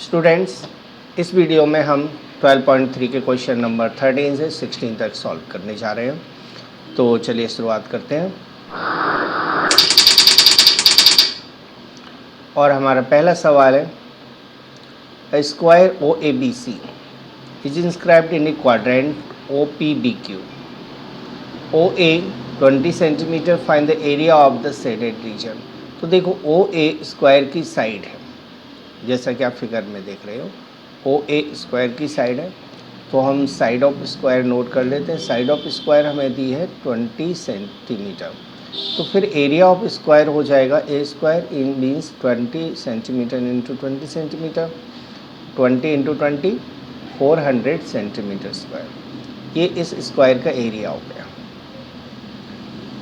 Students, इस video में हम 12.3 के क्वेश्चन नंबर 13 से 16 तक सॉल्व करने जा रहे हैं। तो चलिए शुरुआत करते हैं। और हमारा पहला सवाल है, A square OABC is inscribed in a quadrant OPBQ. OA 20 centimetre, find the area of the shaded region. तो देखो OA स्क्वायर की साइड है, जैसा कि आप फिगर में देख रहे हो। OA स्क्वायर की साइड है, तो हम साइड ऑफ स्क्वायर नोट कर लेते हैं। साइड ऑफ स्क्वायर हमें दी है 20 सेंटीमीटर, तो फिर एरिया ऑफ स्क्वायर हो जाएगा A square in means 20 centimetre into 20 centimetre, 20 into 20 400 centimetre square. ये इस स्क्वायर का एरिया हो गया।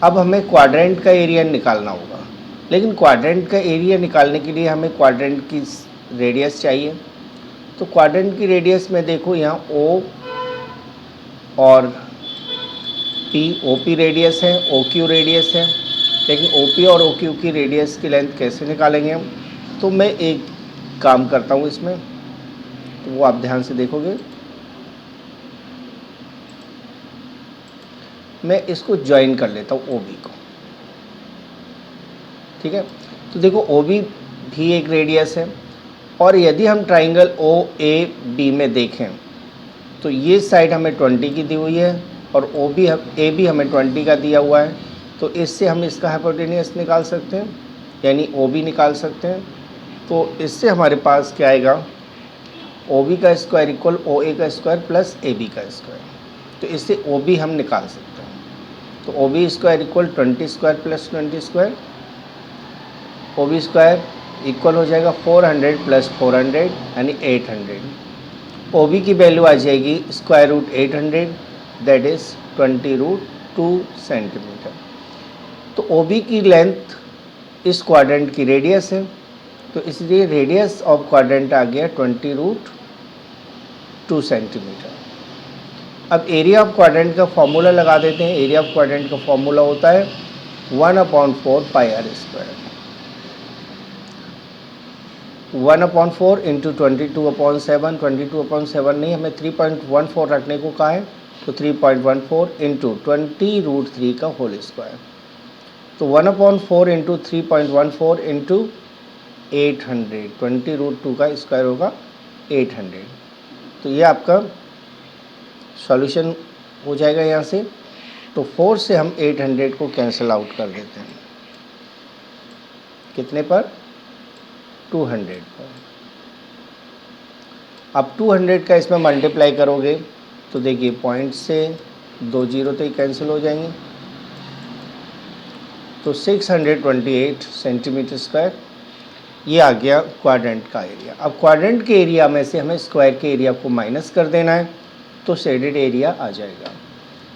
अब हमें क्वाड्रेंट का एरिया निकालना होगा, लेकिन क्वाड्रेंट का एरिया निकालने के लिए हमें क्वाड्रेंट की रेडियस चाहिए। तो क्वाड्रेंट की रेडियस में देखो, यहाँ O और P, OP रेडियस है, OQ रेडियस है, लेकिन OP और OQ की रेडियस की लेंथ कैसे निकालेंगे हम? तो मैं एक काम करता हूँ इसमें, तो वो आप ध्यान से देखोगे। मैं इसको ज्वाइन कर लेता हूँ OB को, ठीक है। तो देखो OB भी एक रेडियस है, और यदि हम ट्राइंगल OAB में देखें तो ये साइड हमें 20 की दी हुई है और AB हमें 20 का दिया हुआ है। तो इससे हम इसका हाइपोटेनियस निकाल सकते हैं, यानी OB निकाल सकते हैं। तो इससे हमारे पास क्या आएगा, OB का स्क्वायर इक्वल OA का स्क्वायर प्लस AB का स्क्वायर। तो इससे OB हम निकाल सकते हैं। तो OB square equal 20 square plus 20 square, OB square equal हो जाएगा 400 प्लस 400 यानी 800। OB की वैल्यू आ जाएगी square root 800, that is 20√2 centimetre. तो OB की लेंथ इस क्वाड्रेंट की रेडियस है, तो इसलिए रेडियस ऑफ क्वाड्रेंट आ गया 20√2 सेंटीमीटर। अब एरिया ऑफ क्वाड्रेंट का फॉर्मूला लगा देते हैं। एरिया ऑफ क्वाड्रेंट का फॉर्मूला होता है 1/4 पाई आर स्क्वायर। 1/4 इंटू 22/7, 22/7 नहीं, हमें 3.14 रखने को कहा है, तो 3.14 इंटू 20√3 का होल स्क्वायर। तो 1/4 इंटू 3.14 इंटू 800, 20√2 का स्क्वायर होगा 800। तो ये आपका सॉल्यूशन हो जाएगा यहाँ से। तो 4 से हम 800 को कैंसिल आउट कर देते हैं, कितने पर? 200 पर। अब 200 का इसमें मल्टीप्लाई करोगे तो देखिए पॉइंट से 2 जीरो तो ही कैंसिल हो जाएंगे, तो 628 सेंटीमीटर स्क्वायर ये आ गया क्वाड्रेंट का एरिया। अब क्वाड्रेंट के एरिया में से हमें स्क्वायर के एरिया को माइनस कर देना है, तो शेडेड एरिया आ जाएगा।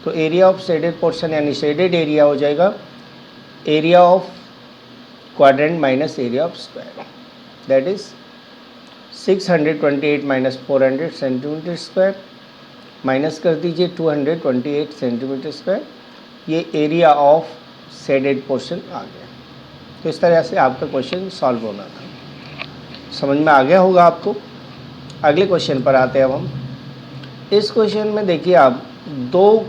तो एरिया ऑफ शेडेड पोर्शन यानी शेडेड एरिया हो जाएगा area of quadrant minus area of square, that is 628 minus 400 centimetre square, minus कर दीजिए 228 सेंटीमीटर स्क्वायर। ये एरिया ऑफ शेडेड पोर्शन आ गया। तो इस तरह से आपका क्वेश्चन सॉल्व होना था। समझ में आ गया होगा आपको। अगले क्वेश्चन पर आते हैं अब हम। इस क्वेश्चन में देखिए, आप दो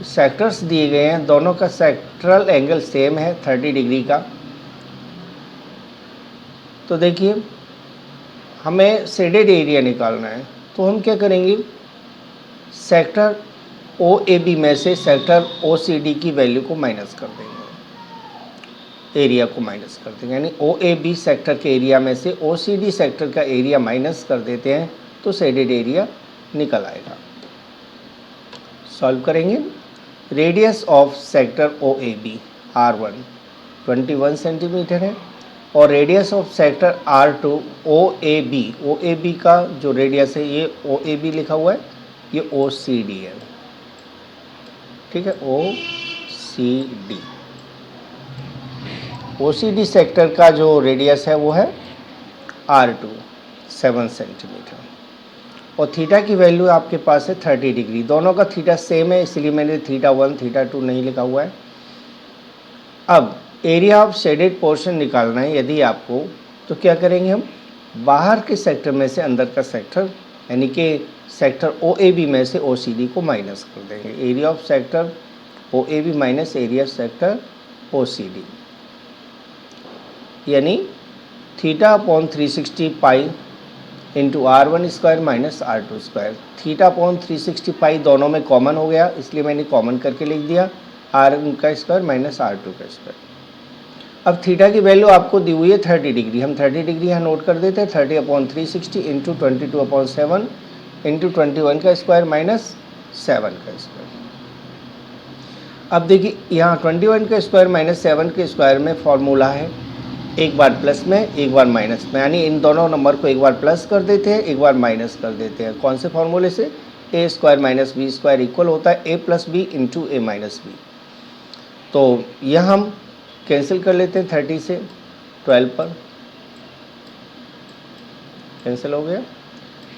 सेक्टर्स दिए गए हैं, दोनों का सेक्टरल एंगल सेम है 30 डिग्री का। तो देखिए हमें शेडेड एरिया निकालना है, तो हम क्या करेंगे, सेक्टर OAB में से सेक्टर OCD की वैल्यू को माइनस कर देंगे, एरिया को माइनस कर देंगे। यानी OAB सेक्टर के एरिया में से OCD सेक्टर का एरिया माइनस कर देते हैं, तो शेडेड एरिया निकल आएगा। सॉल्व करेंगे। Radius of sector OAB R1 21 centimetre है, और radius of sector R2 OAB का जो रेडियस है, ये OAB लिखा हुआ है, ये OCD है, ठीक है, OCD सेक्टर का जो रेडियस है वो है R2 7 सेंटीमीटर, और थीटा की वैल्यू आपके पास है 30 डिग्री। दोनों का थीटा सेम है, इसलिए मैंने θ1 θ2 नहीं लिखा हुआ है। अब एरिया ऑफ शेडेड पोर्शन निकालना है यदि आपको, तो क्या करेंगे हम, बाहर के सेक्टर में से अंदर का सेक्टर, यानी कि सेक्टर ओ ए बी में से ओ सी डी को माइनस कर देंगे। Area of sector O A B minus area of sector O C D, यानी theta upon 360 pi into R1 square minus R2 square. Theta upon 360 pi दोनों में common हो गया, इसलिए मैंने कॉमन करके लिख दिया R1 का स्क्वायर माइनस R2 का स्क्वायर। अब थीटा की वैल्यू आपको दी हुई है 30 डिग्री, हम 30 डिग्री यहाँ नोट कर देते हैं। 30 अपॉन 360 इंटू 22 अपॉन 7 इंटू 21 का स्क्वायर माइनस 7 का स्क्वायर। अब देखिए यहाँ 21 का स्क्वायर माइनस 7 के स्क्वायर में फॉर्मूला है एक बार प्लस में एक बार माइनस में, यानी इन दोनों नंबर को एक बार प्लस कर देते हैं एक बार माइनस कर देते हैं। कौन से फॉर्मूले से? A square minus B square equal होता है A plus B into A minus B. तो यह हम कैंसिल कर लेते हैं 30 से 12 पर, कैंसिल हो गया।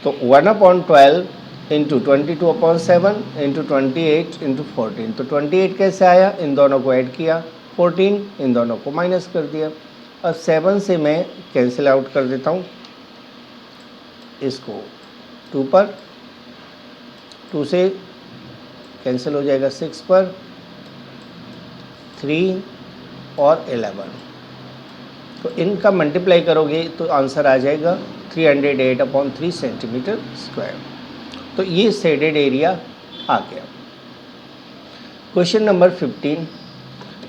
तो 1/12 इंटू 22 अपॉन 7 इंटू 28 इंटू 14। तो 28 कैसे आया? इन दोनों को ऐड किया, 14 इन दोनों को माइनस कर दिया। अब 7 से मैं कैंसिल आउट कर देता हूँ इसको 2 पर, 2 से कैंसिल हो जाएगा 6 पर, 3 और 11। तो इनका मल्टीप्लाई करोगे तो आंसर आ जाएगा 308/3 सेंटीमीटर स्क्वायर। तो ये शेडेड एरिया आ गया। क्वेश्चन नंबर 15,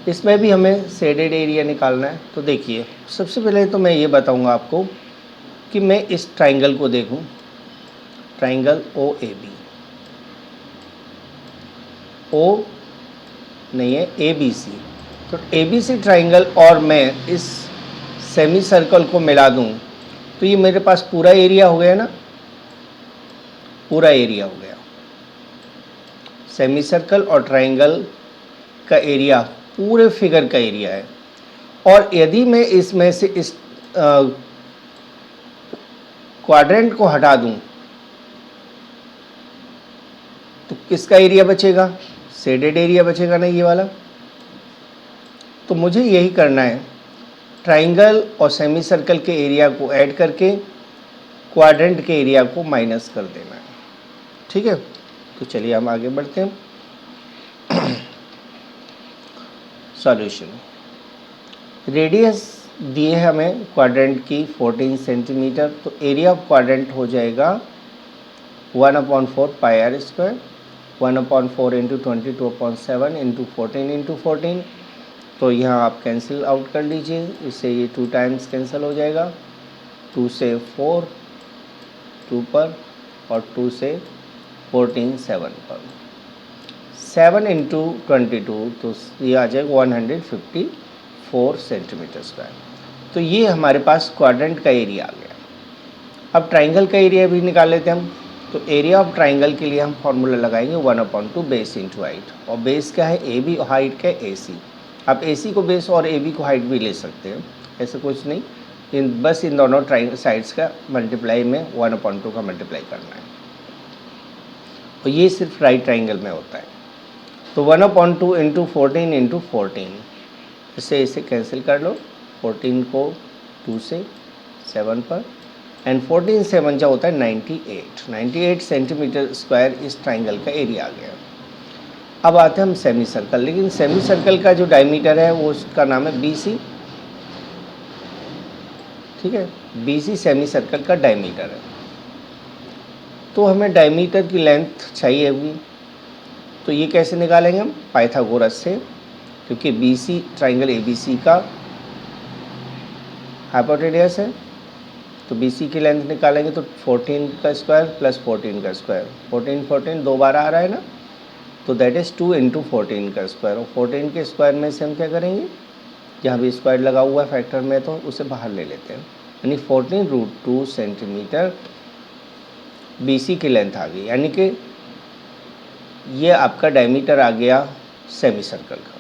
इसमें भी हमें शेडेड एरिया निकालना है। तो देखिए सबसे पहले तो मैं ये बताऊंगा आपको कि मैं इस ट्राइंगल को देखूं, ट्राइंगल ओ ए बी, ओ नहीं है ए बी सी। तो ए बी सी ट्राइंगल और मैं इस सेमी सर्कल को मिला दूं तो ये मेरे पास पूरा एरिया हो गया ना, पूरा एरिया हो गया। सेमी सर्कल और ट्राइंगल का एरिया पूरे फिगर का एरिया है। और यदि मैं इसमें से इस क्वाड्रेंट को हटा दूं तो किसका एरिया बचेगा? शेडेड एरिया बचेगा ना, ये वाला। तो मुझे यही करना है, ट्राइंगल और सेमी सर्कल के एरिया को ऐड करके क्वाड्रेंट के एरिया को माइनस कर देना है। ठीक है, तो चलिए हम आगे बढ़ते हैं। सॉल्यूशन, रेडियस दिए है हमें क्वाड्रेंट की 14 सेंटीमीटर। तो एरिया ऑफ क्वाड्रेंट हो जाएगा 1/4 pi R square, 1/4 into 22/7 into 14 into 14। तो यहाँ आप कैंसिल आउट कर लीजिए, इससे ये 2 टाइम्स कैंसिल हो जाएगा। 2 से 4 2 पर और 2 से 14 7 पर, 7 इंटू 22 तो ये आ जाएगा 154 सेंटीमीटर स्क्वायर। तो ये हमारे पास क्वाड्रेंट का एरिया आ गया। अब ट्राइंगल का एरिया भी निकाल लेते हैं हम। तो एरिया ऑफ ट्राइंगल के लिए हम फॉर्मूला लगाएंगे 1/2 बेस इंटू हाइट। और बेस क्या है? ए बी, हाइट क्या है? ए सी। आप ए सी को बेस और ए बी को हाइट भी ले सकते हैं, ऐसा कुछ नहीं। बस इन दोनों ट्राइंगल साइड्स का मल्टीप्लाई में 1/2 का मल्टीप्लाई करना है। और ये सिर्फ राइट ट्राइंगल में होता है। तो 1/2 इंटू 14 इंटू 14, इसे कैंसिल कर लो। 14 को 2 से 7 पर एंड 14 7 जो होता है 98 सेंटीमीटर स्क्वायर इस ट्राइंगल का एरिया आ गया। अब आते हैं हम सेमी सर्कल। लेकिन सेमी सर्कल का जो डायमीटर है वो उसका नाम है BC। ठीक है, BC सेमी सर्कल का डायमीटर है। तो हमें डायमीटर की लेंथ चाहिए होगी, तो ये कैसे निकालेंगे हम? पाइथागोरस से, क्योंकि BC ट्राइंगल ABC का हाइपोटेनियस है। तो BC की लेंथ निकालेंगे तो 14 का स्क्वायर प्लस 14 का स्क्वायर, 14 2 बार आ रहा है ना, तो दैट इज़ 2 इंटू 14 का स्क्वायर। और 14 के स्क्वायर में से हम क्या करेंगे, जहाँ भी स्क्वायर लगा हुआ है फैक्टर में तो उसे बाहर ले लेते हैं, यानी 14√2 सेंटीमीटर BC की लेंथ आ गई। यानी कि ये आपका डायमीटर आ गया सेमी सर्कल का।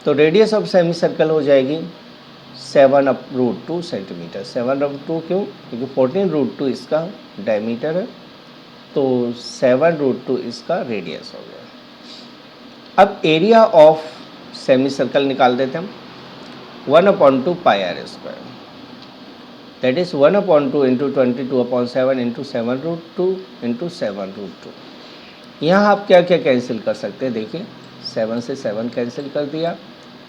तो रेडियस ऑफ सेमी सर्कल हो जाएगी 7/2 सेंटीमीटर। 7/2 क्यों? क्योंकि 14√2 इसका डायमीटर है, तो 7√2 इसका रेडियस हो गया। अब एरिया ऑफ सेमी सर्कल निकाल देते हैं हम, 1/2 pi R square, that is 1/2 into 22/7 into 7√2 into 7√2। यहाँ आप क्या क्या कैंसिल कर सकते हैं, देखिए 7 से 7 कैंसिल कर दिया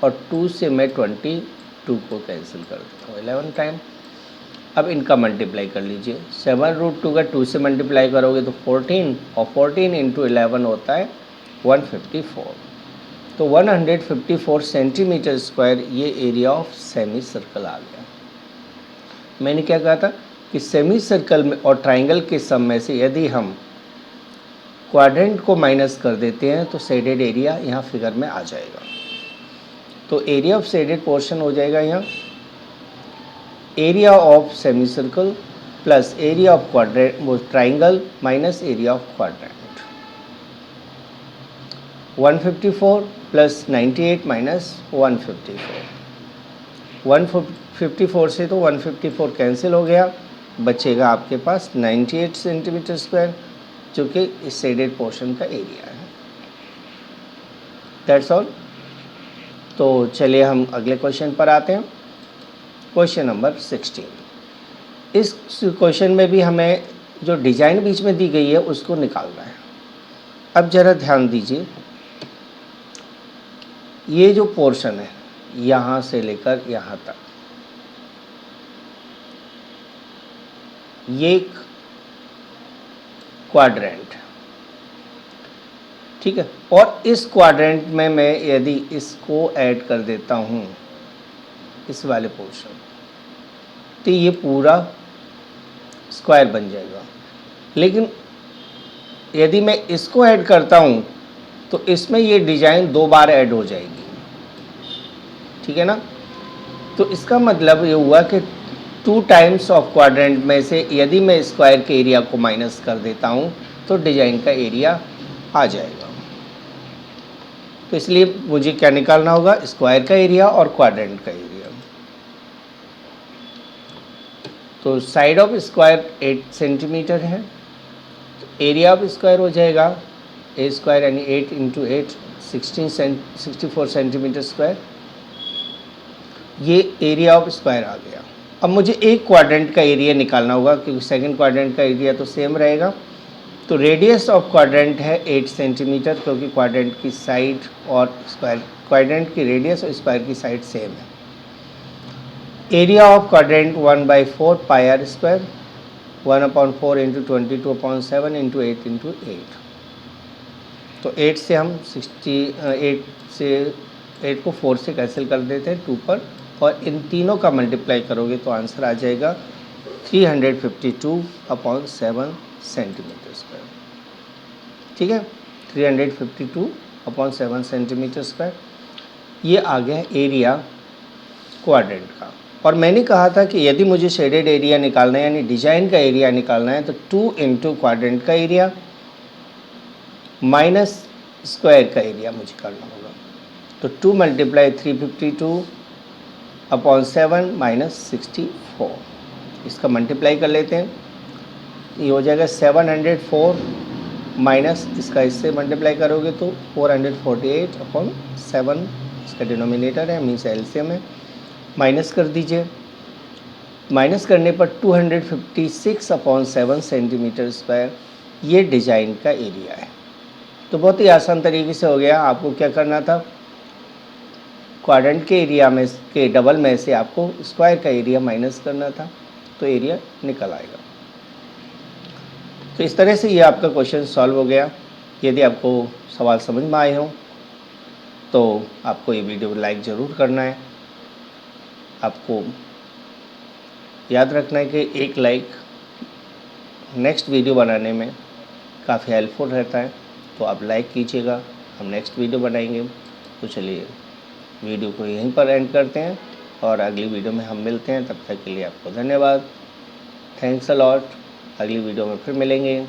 और 2 से मैं 22 को कैंसिल कर देता हूँ 11 टाइम। अब इनका मल्टीप्लाई कर लीजिए, 7√2 का 2 से मल्टीप्लाई करोगे तो 14 और 14 इंटू 11 होता है 154। तो 154 सेंटीमीटर स्क्वायर ये एरिया ऑफ सेमी सर्कल आ गया। मैंने क्या कहा था कि सेमी सर्कल में और ट्राइंगल के सम में से यदि हम क्वाड्रेंट को माइनस कर देते हैं तो शेडेड एरिया यहाँ फिगर में आ जाएगा। तो एरिया ऑफ शेडेड पोर्शन हो जाएगा यहाँ area of semi circle plus area of quadrant वो triangle minus area of quadrant. 154 plus 98 minus 154। 154 से तो 154 कैंसिल हो गया, बचेगा आपके पास 98 सेंटीमीटर स्क्वायर जो कि इस शेडेड पोर्शन का एरिया है। That's all. तो चलिए हम अगले क्वेश्चन पर आते हैं, क्वेश्चन नंबर 16। इस क्वेश्चन में भी हमें जो डिजाइन बीच में दी गई है उसको निकालना है। अब जरा ध्यान दीजिए, ये जो पोर्शन है यहाँ से लेकर यहाँ तक, ये एक क्वाड्रेंट, ठीक है, और इस क्वाड्रेंट में मैं यदि इसको ऐड कर देता हूँ इस वाले पोर्शन, तो ये पूरा स्क्वायर बन जाएगा। लेकिन यदि मैं इसको ऐड करता हूँ तो इसमें ये डिजाइन 2 बार ऐड हो जाएगी, ठीक है ना। तो इसका मतलब ये हुआ कि 2 टाइम्स ऑफ क्वाड्रेंट में से यदि मैं स्क्वायर के एरिया को माइनस कर देता हूँ तो डिजाइन का एरिया आ जाएगा। तो इसलिए मुझे क्या निकालना होगा, स्क्वायर का एरिया और क्वाड्रेंट का एरिया। तो साइड ऑफ स्क्वायर 8 सेंटीमीटर है, तो एरिया ऑफ स्क्वायर हो जाएगा ए स्क्वायर यानी 8 इंटू 8 64 सेंटीमीटर स्क्वायर। ये एरिया ऑफ स्क्वायर आ गया। अब मुझे एक क्वाड्रेंट का एरिया निकालना होगा क्योंकि सेकंड क्वाड्रेंट का एरिया तो सेम रहेगा। तो रेडियस ऑफ क्वाड्रेंट है 8 सेंटीमीटर क्योंकि क्वाड्रेंट की साइड और स्क्वायर, क्वाड्रेंट की रेडियस और स्क्वायर की साइड सेम है। Area of quadrant 1/4 pi R square, 1/4 into 22/7 into 8 into 8। तो 8 से हम 8 को 4 से कैंसिल कर देते हैं 2 पर, और इन तीनों का मल्टीप्लाई करोगे तो आंसर आ जाएगा 352/7 सेंटीमीटर स्क्वायर, ठीक है, 352/7 सेंटीमीटर स्क्वायर। ये आ गया एरिया क्वाड्रेंट का। और मैंने कहा था कि यदि मुझे शेडेड एरिया निकालना है यानी डिजाइन का एरिया निकालना है तो 2 इंटू क्वाड्रेंट का एरिया माइनस स्क्वायर का एरिया मुझे करना होगा। तो 2 मल्टीप्लाई 352/7 माइनस 64, इसका मल्टीप्लाई कर लेते हैं। ये हो जाएगा 704 माइनस इसका इससे मल्टीप्लाई करोगे तो 448/7, इसका डिनोमिनेटर है मीन्स एलसीएम है, माइनस कर दीजिए। माइनस करने पर 256/7 सेंटीमीटर स्क्वायर ये डिजाइन का एरिया है। तो बहुत ही आसान तरीके से हो गया। आपको क्या करना था, क्वाड्रेंट के एरिया में के डबल में से आपको स्क्वायर का एरिया माइनस करना था, तो एरिया निकल आएगा। तो इस तरह से ये आपका क्वेश्चन सॉल्व हो गया। यदि आपको सवाल समझ में आए हों तो आपको ये वीडियो लाइक ज़रूर करना है। आपको याद रखना है कि एक लाइक नेक्स्ट वीडियो बनाने में काफ़ी हेल्पफुल रहता है, तो आप लाइक कीजिएगा, हम नेक्स्ट वीडियो बनाएंगे। तो चलिए वीडियो को यहीं पर एंड करते हैं और अगली वीडियो में हम मिलते हैं। तब तक के लिए आपको धन्यवाद, थैंक्स अ लॉट। अगली वीडियो में फिर मिलेंगे।